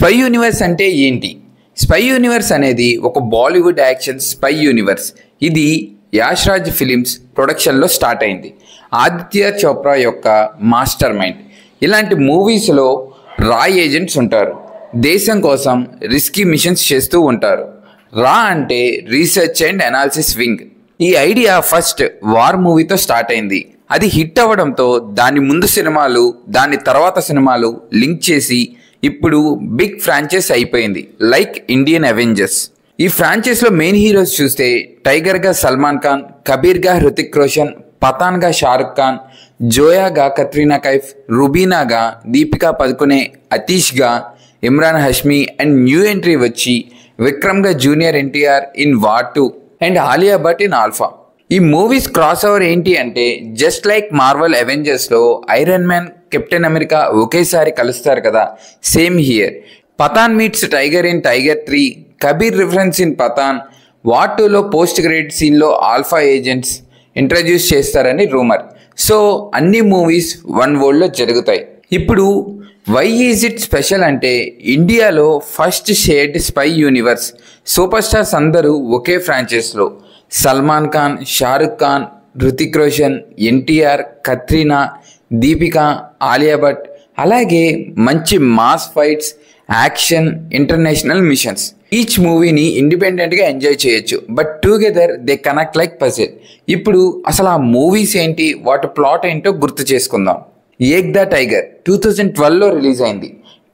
Spy universe అంటే ఏంటి? Spy universe అనేది ఒక బాలీవుడ్ యాక్షన్ స్పై యూనివర్స్. ఇది యాష్ రాజ్ ఫిలిమ్స్ ప్రొడక్షన్లో స్టార్ట్ అయింది. ఆదిత్య చోప్రా యొక్క మాస్టర్ మైండ్. ఇలాంటి మూవీస్లో రా ఏజెంట్స్ ఉంటారు. దేశం కోసం రిస్కీ మిషన్స్ చేస్తూ ఉంటారు. రా అంటే రీసెర్చ్ అండ్ అనాలిసిస్ వింగ్. ఈ ఐడియా ఫస్ట్ వార్ మూవీతో స్టార్ట్ అయింది. అది హిట్ అవ్వడంతో దాని ముందు సినిమాలు దాని తర్వాత సినిమాలు లింక్ చేసి ఇప్పుడు బిగ్ ఫ్రాంచైజ్ అయిపోయింది, లైక్ ఇండియన్ అవెంజర్స్. ఈ ఫ్రాంచైజ్లో మెయిన్ హీరోస్ చూస్తే టైగర్గా సల్మాన్ ఖాన్, కబీర్గా హృతిక్ రోషన్, పఠాన్గా షారుఖ్ ఖాన్, జోయాగా కత్రీనా కైఫ్, రుబీనాగా దీపికా పదుకునే, అతీష్గా Emraan Hashmi and new entry వచ్చి విక్రమ్గా junior NTR in War 2 and Alia Bhatt in Alpha. ఈ మూవీస్ క్రాస్ ఓవర్ ఏంటి అంటే జస్ట్ లైక్ మార్వల్ అవెంజర్స్లో ఐరన్ మ్యాన్, కెప్టెన్ అమెరికా ఒకేసారి కలుస్తారు కదా, same here. Pathaan meets tiger in Tiger 3, Kabir reference in Pathaan, War 2లో పోస్ట్ క్రెడిట్ సీన్లో ఆల్ఫా ఏజెంట్స్ ఇంట్రడ్యూస్ చేస్తారని రూమర్. సో అన్ని మూవీస్ వన్ వరల్డ్లో జరుగుతాయి. ఇప్పుడు వై ఈజ్ ఇట్ స్పెషల్ అంటే ఇండియాలో first shared spy universe. Super stars అందరూ ఒకే ఫ్రాంచైజ్లో. సల్మాన్ ఖాన్, షారుఖ్ ఖాన్, హృతిక్ రోషన్, ఎన్టీఆర్, కత్రీనా, దీపిక, ఆలియా భట్. అలాగే మంచి mass fights, action, international machines. Each మూవీని ఇండిపెండెంట్గా ఎంజాయ్ చేయొచ్చు, but together they connect like puzzle. ఇప్పుడు అసలు ఆ మూవీస్ ఏంటి, వాటి ప్లాట్ ఏంటో గుర్తు చేసుకుందాం. ఏక్ ద టైగర్ 2012లో రిలీజ్ అయింది.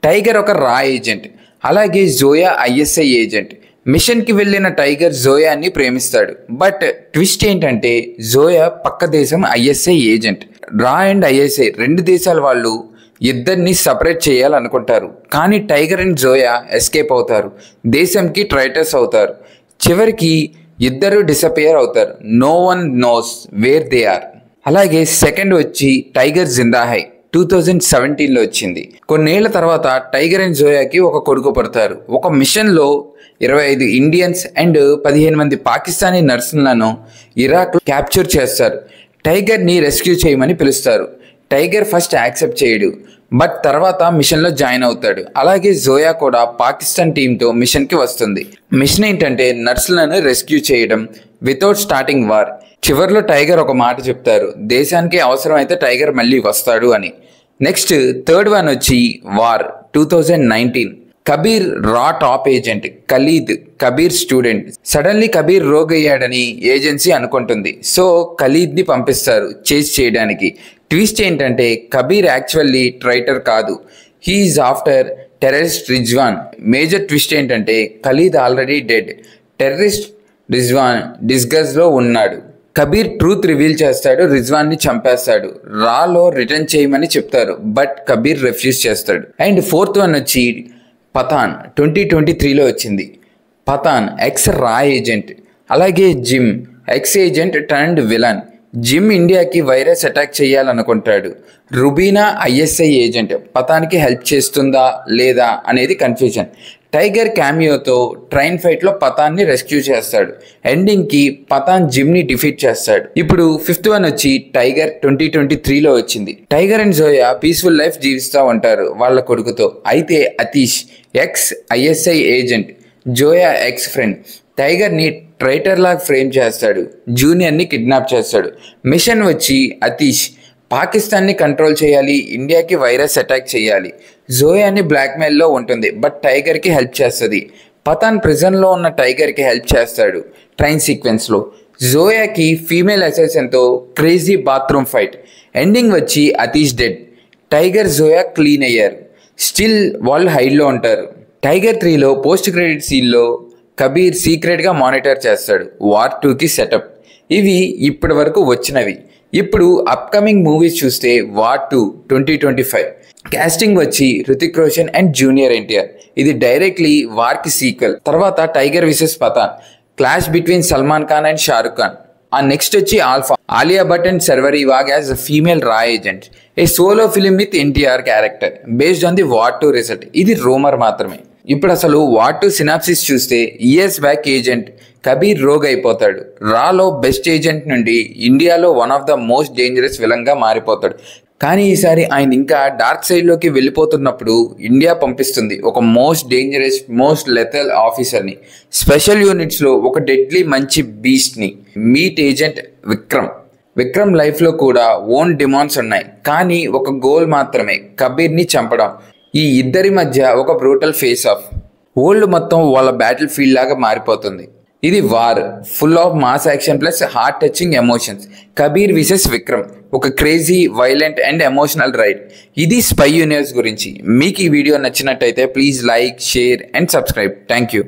టైగర్ ఒక రా ఏజెంట్, అలాగే జోయా ఐఎస్ఐ ఏజెంట్. మిషన్కి వెళ్ళిన టైగర్ జోయాని ప్రేమిస్తాడు. బట్ ట్విస్ట్ ఏంటంటే జోయా పక్క దేశం ఐఎస్ఐ ఏజెంట్. రా అండ్ ఐఎస్ఐ రెండు దేశాల వాళ్ళు ఇద్దరిని సపరేట్ చేయాలనుకుంటారు. కానీ టైగర్ అండ్ జోయా ఎస్కేప్ అవుతారు, దేశంకి ట్రైటర్స్ అవుతారు. చివరికి ఇద్దరు డిసపియర్ అవుతారు. No one knows where they are. అలాగే సెకండ్ వచ్చి టైగర్ జిందా హై 2017లో వచ్చింది. కొన్నేళ్ల తర్వాత టైగర్ అండ్ జోయాకి ఒక కొడుకు పడతారు. ఒక మిషన్లో 25 ఇండియన్స్ అండ్ 15 మంది పాకిస్తానీ నర్సులను ఇరాక్ క్యాప్చర్ చేస్తారు. టైగర్ని రెస్క్యూ చేయమని పిలుస్తారు. టైగర్ ఫస్ట్ యాక్సెప్ట్ చేయడు, బట్ తర్వాత మిషన్లో జాయిన్ అవుతాడు. అలాగే జోయా కూడా పాకిస్తాన్ టీంతో మిషన్కి వస్తుంది. మిషన్ ఏంటంటే నర్సులను రెస్క్యూ చేయడం వితౌట్ స్టార్టింగ్ వార్. చివరిలో టైగర్ ఒక మాట చెప్తారు, దేశానికి అవసరమైతే టైగర్ మళ్ళీ వస్తాడు అని. నెక్స్ట్ థర్డ్ వన్ వచ్చి వార్ 2019. కబీర్ రా top agent, Khalid Kabir student. Suddenly Kabir rogue అయ్యాడని ఏజెన్సీ అనుకుంటుంది. సో ఖలీద్ని పంపిస్తారు చేజ్ చేయడానికి. ట్విస్ట్ ఏంటంటే కబీర్ యాక్చువల్లీ ట్రైటర్ కాదు, he's after terrorist Rizwan. Major twist ఏంటంటే Khalid already dead, terrorist Rizwan డిస్గస్లో ఉన్నాడు. కబీర్ ట్రూత్ రివీల్ చేస్తాడు, రిజ్వాన్ని చంపేస్తాడు. రాలో రిటర్న్ చేయమని చెప్తారు, బట్ కబీర్ రిఫ్యూజ్ చేస్తాడు. అండ్ ఫోర్త్ వన్ వచ్చి పఠాన్ 2023లో వచ్చింది. పఠాన్ ఎక్స్ రా ఏజెంట్, అలాగే Jim ex agent turned villain. Jim ఇండియాకి వైరస్ అటాక్ చేయాలనుకుంటాడు. రుబీనా ఐఎస్ఐ ఏజెంట్, పఠాన్కి హెల్ప్ చేస్తుందా లేదా అనేది కన్ఫ్యూజన్. టైగర్ క్యామియోతో ట్రైన్ ఫైట్లో పఠాన్ని రెస్క్యూ చేస్తాడు. ఎండింగ్కి పఠాన్ జిమ్ని డిఫీట్ చేస్తాడు. ఇప్పుడు ఫిఫ్త్ వన్ వచ్చి టైగర్ 2023లో వచ్చింది. Tiger and Zoya peaceful life జీవిస్తూ ఉంటారు వాళ్ళ కొడుకుతో. అయితే Aatish ex ISI agent, Zoya ex friend, టైగర్ని ట్రైటర్ లాగా ఫ్రేమ్ చేస్తాడు, జూనియర్ని కిడ్నాప్ చేస్తాడు. మిషన్ వచ్చి అతీష్ పాకిస్తాన్ని కంట్రోల్ చేయాలి, ఇండియాకి వైరస్ అటాక్ చేయాలి. జోయాని బ్లాక్మెయిల్లో ఉంటుంది, బట్ టైగర్కి హెల్ప్ చేస్తుంది. పఠాన్ ప్రిజన్లో ఉన్న టైగర్కి హెల్ప్ చేస్తాడు ట్రైన్ సీక్వెన్స్లో. జోయాకి ఫీమేల్ అసైసన్తో క్రేజీ బాత్రూమ్ ఫైట్. ఎండింగ్ వచ్చి Aatish dead, Tiger Zoya clean అయ్యారు. స్టిల్ వాళ్ళు హైడ్లో ఉంటారు. టైగర్ 3లో పోస్ట్ క్రెడిట్ సీన్లో కబీర్ సీక్రెట్గా మానిటర్ చేస్తాడు. వార్ 2కి సెటప్. ఇవి ఇప్పటి వరకు వచ్చినవి. ఇప్పుడు అప్కమింగ్ మూవీస్ చూస్తే వార్ 2 2025. కాస్టింగ్ వచ్చి హృతిక్ రోషన్ అండ్ జూనియర్ ఎన్టీఆర్. ఇది డైరెక్ట్లీ వార్కి సీక్వెల్. తర్వాత Tiger versus Pathaan, clash between Salman Khan and Shahrukh Khan. ఆ నెక్స్ట్ వచ్చి Alpha, Alia Bhatt and Sharvari Wagh as a female రా agent. A solo film with NTR character based on the War 2 result. ఇది రూమర్ మాత్రమే. ఇప్పుడు అసలు వార్ 2 సినాప్సిస్ చూస్తే years back agent Kabir rogue అయిపోతాడు. రాలో బెస్ట్ ఏజెంట్ నుండి ఇండియాలో one of the most dangerous విలన్గా మారిపోతాడు. కానీ ఈసారి ఆయన ఇంకా డార్క్ సైడ్లోకి వెళ్ళిపోతున్నప్పుడు ఇండియా పంపిస్తుంది ఒక మోస్ట్ డేంజరస్ మోస్ట్ లెథల్ ఆఫీసర్ని. స్పెషల్ యూనిట్స్లో ఒక డెడ్లీ మంచి బీస్ట్ని. Meet agent Vikram. విక్రమ్ లైఫ్లో కూడా ఓన్ డిమాండ్స్ ఉన్నాయి, కానీ ఒక గోల్ మాత్రమే, కబీర్ని చంపడం. ఈ ఇద్దరి మధ్య ఒక బ్రూటల్ ఫేస్ ఆఫ్. వరల్డ్ మొత్తం వాళ్ళ బ్యాటిల్ ఫీల్డ్ లాగా మారిపోతుంది. ఇది War full of mass action plus heart touching emotions. Kabir versus Vikram, ఒక crazy violent and emotional ride. ఇది స్పై యూనివర్స్ గురించి. మీకు ఈ వీడియో నచ్చినట్టయితే please like, share and subscribe. Thank you.